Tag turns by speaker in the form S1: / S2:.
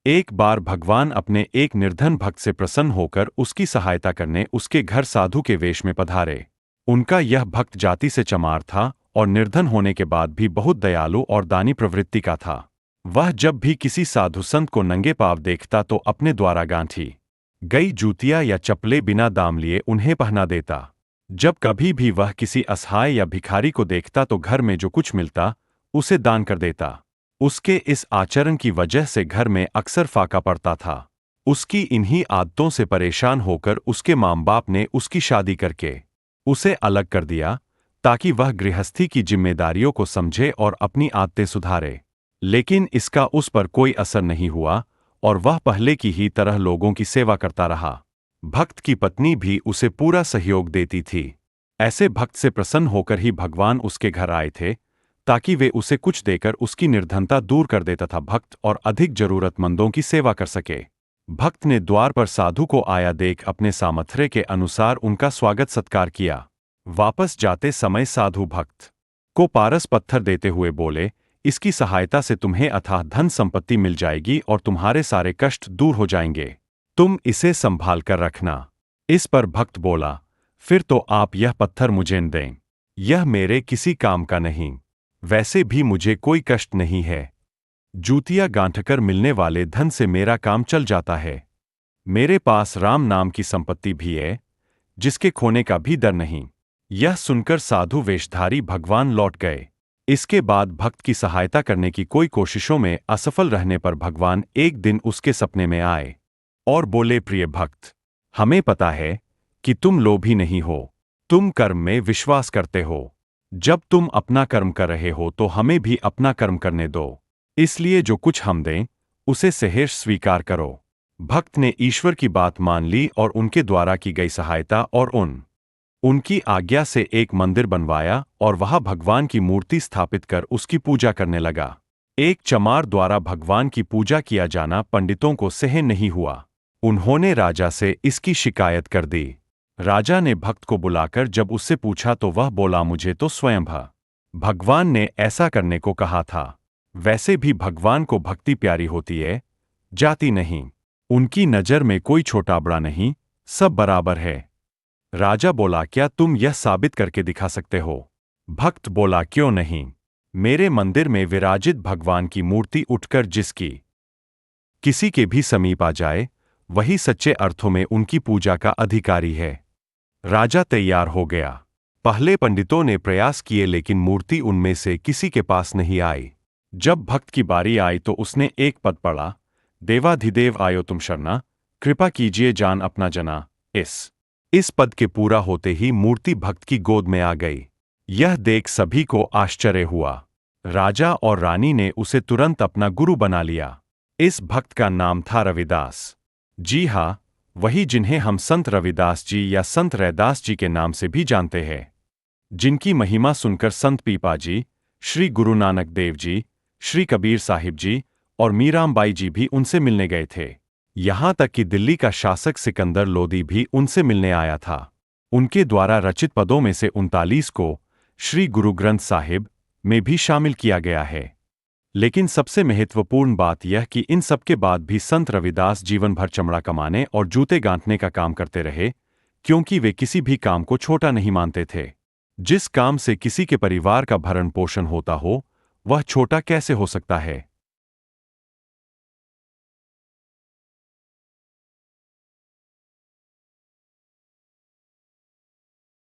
S1: एक बार भगवान अपने एक निर्धन भक्त से प्रसन्न होकर उसकी सहायता करने उसके घर साधु के वेश में पधारे। उनका यह भक्त जाति से चमार था और निर्धन होने के बाद भी बहुत दयालु और दानी प्रवृत्ति का था। वह जब भी किसी साधु संत को नंगे पांव देखता तो अपने द्वारा गांठी गई जूतियां या चप्पलें बिना दाम लिए उन्हें पहना देता। जब कभी भी वह किसी असहाय या भिखारी को देखता तो घर में जो कुछ मिलता उसे दान कर देता। उसके इस आचरण की वजह से घर में अक्सर फाका पड़ता था। उसकी इन्हीं आदतों से परेशान होकर उसके माँ बाप ने उसकी शादी करके उसे अलग कर दिया ताकि वह गृहस्थी की जिम्मेदारियों को समझे और अपनी आदतें सुधारे। लेकिन इसका उस पर कोई असर नहीं हुआ और वह पहले की ही तरह लोगों की सेवा करता रहा। भक्त की पत्नी भी उसे पूरा सहयोग देती थी। ऐसे भक्त से प्रसन्न होकर ही भगवान उसके घर आए थे ताकि वे उसे कुछ देकर उसकी निर्धनता दूर कर दे तथा भक्त और अधिक जरूरतमंदों की सेवा कर सके। भक्त ने द्वार पर साधु को आया देख अपने सामर्थ्य के अनुसार उनका स्वागत सत्कार किया। वापस जाते समय साधु भक्त को पारस पत्थर देते हुए बोले, इसकी सहायता से तुम्हें अथाह धन संपत्ति मिल जाएगी और तुम्हारे सारे कष्ट दूर हो जाएंगे। तुम इसे संभाल कर रखना। इस पर भक्त बोला, फिर तो आप यह पत्थर मुझे न दें। यह मेरे किसी काम का नहीं। वैसे भी मुझे कोई कष्ट नहीं है। जूतियां गांठकर मिलने वाले धन से मेरा काम चल जाता है। मेरे पास राम नाम की संपत्ति भी है, जिसके खोने का भी डर नहीं। यह सुनकर साधु वेशधारी भगवान लौट गए। इसके बाद भक्त की सहायता करने की कोई कोशिशों में असफल रहने पर भगवान एक दिन उसके सपने में आए और बोले, प्रिय भक्त, हमें पता है कि तुम लोभी नहीं हो, तुम कर्म में विश्वास करते हो। जब तुम अपना कर्म कर रहे हो तो हमें भी अपना कर्म करने दो। इसलिए जो कुछ हम दें उसे सहर्ष स्वीकार करो। भक्त ने ईश्वर की बात मान ली और उनके द्वारा की गई सहायता और उनकी आज्ञा से एक मंदिर बनवाया और वहां भगवान की मूर्ति स्थापित कर उसकी पूजा करने लगा। एक चमार द्वारा भगवान की पूजा किया जाना पंडितों को सहन नहीं हुआ। उन्होंने राजा से इसकी शिकायत कर दी। राजा ने भक्त को बुलाकर जब उससे पूछा तो वह बोला, मुझे तो स्वयं भगवान ने ऐसा करने को कहा था। वैसे भी भगवान को भक्ति प्यारी होती है, जाति नहीं। उनकी नजर में कोई छोटा बड़ा नहीं, सब बराबर है। राजा बोला, क्या तुम यह साबित करके दिखा सकते हो? भक्त बोला, क्यों नहीं। मेरे मंदिर में विराजित भगवान की मूर्ति उठकर जिसकी किसी के भी समीप आ जाए वही सच्चे अर्थों में उनकी पूजा का अधिकारी है। राजा तैयार हो गया। पहले पंडितों ने प्रयास किए लेकिन मूर्ति उनमें से किसी के पास नहीं आई। जब भक्त की बारी आई तो उसने एक पद पढ़ा, देवाधिदेव आयो तुम शरणा, कृपा कीजिए जान अपना जना। इस पद के पूरा होते ही मूर्ति भक्त की गोद में आ गई। यह देख सभी को आश्चर्य हुआ। राजा और रानी ने उसे तुरंत अपना गुरु बना लिया। इस भक्त का नाम था रविदास। जी हाँ, वही जिन्हें हम संत रविदास जी या संत रैदास जी के नाम से भी जानते हैं, जिनकी महिमा सुनकर संत पीपा जी, श्री गुरु नानक देव जी, श्री कबीर साहिब जी और मीराबाई जी भी उनसे मिलने गए थे। यहाँ तक कि दिल्ली का शासक सिकंदर लोदी भी उनसे मिलने आया था। उनके द्वारा रचित पदों में से 39 को श्री गुरु ग्रंथ साहिब में भी शामिल किया गया है। लेकिन सबसे महत्वपूर्ण बात यह कि इन सब के बाद भी संत रविदास जीवन भर चमड़ा कमाने और जूते गांठने का काम करते रहे, क्योंकि वे किसी भी काम को छोटा नहीं मानते थे। जिस काम से किसी के परिवार का भरण पोषण होता हो, वह छोटा कैसे हो सकता है।